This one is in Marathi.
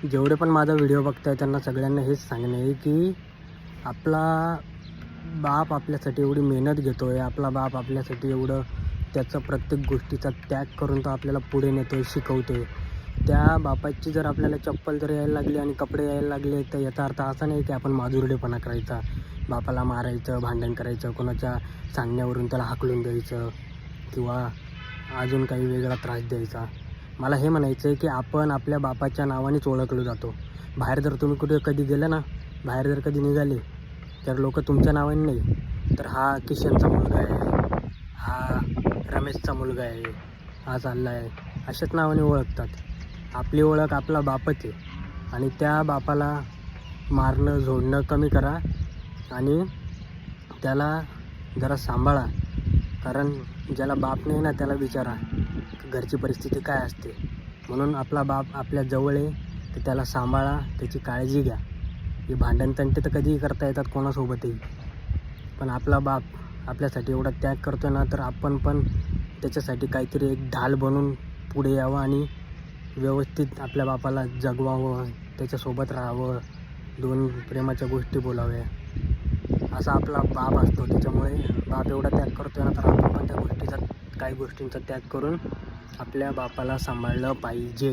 जेवढे पण माझा व्हिडिओ बघताय त्यांना सगळ्यांना हेच सांगणे आहे की आपला बाप आपल्यासाठी एवढी मेहनत घेतो आहे, आपला बाप आपल्यासाठी एवढं त्याचं प्रत्येक गोष्टीचा त्याग करून तो आपल्याला पुढे नेतो आहे, शिकवतो आहे. त्या बापाची जर आपल्याला चप्पल जर यायला लागली आणि कपडे यायला लागले तर याचा अर्थ असा नाही की आपण माजुरडेपणा करायचा, बापाला मारायचं, भांडण करायचं, कोणाच्या सांगण्यावरून त्याला हाकलून द्यायचं किंवा अजून काही वेगळा त्रास द्यायचा. मला हे म्हणायचं आहे की आपण आपल्या बापाच्या नावानेच ओळखलं जातो. बाहेर जर तुम्ही कुठे कधी गेलं ना, बाहेर जर कधी निघाले तर लोक तुमच्या नावाने नाही तर हा किशनचा मुलगा आहे, हा रमेशचा मुलगा आहे, हा चालला आहे, अशाच नावाने ओळखतात. आपली ओळख आपला बापच आहे आणि त्या बापाला मारणं झोडणं कमी करा आणि त्याला जरा सांभाळा. कारण ज्याला बाप नाही ना त्याला विचारा घरची परिस्थिती काय असते. म्हणून आपला बाप आपल्या जवळ आहे तर त्याला सांभाळा, त्याची काळजी घ्या. हे भांडण तंटे तर कधीही करता येतात कोणासोबतही, पण आपला बाप आपल्यासाठी एवढा त्याग करतो ना तर आपण पण त्याच्यासाठी काहीतरी एक ढाल बनून पुढे यावं आणि व्यवस्थित आपल्या बापाला जगवावं, त्याच्यासोबत राहावं, दोन प्रेमाच्या गोष्टी बोलाव्या. असा आपला बाप असतो. त्याच्यामुळे बाप एवढा त्याग करतो ना तर आपण पण त्या गोष्टीचा काही गोष्टींचा त्याग करून आपल्या बापाला सांभाळलं पाहिजे.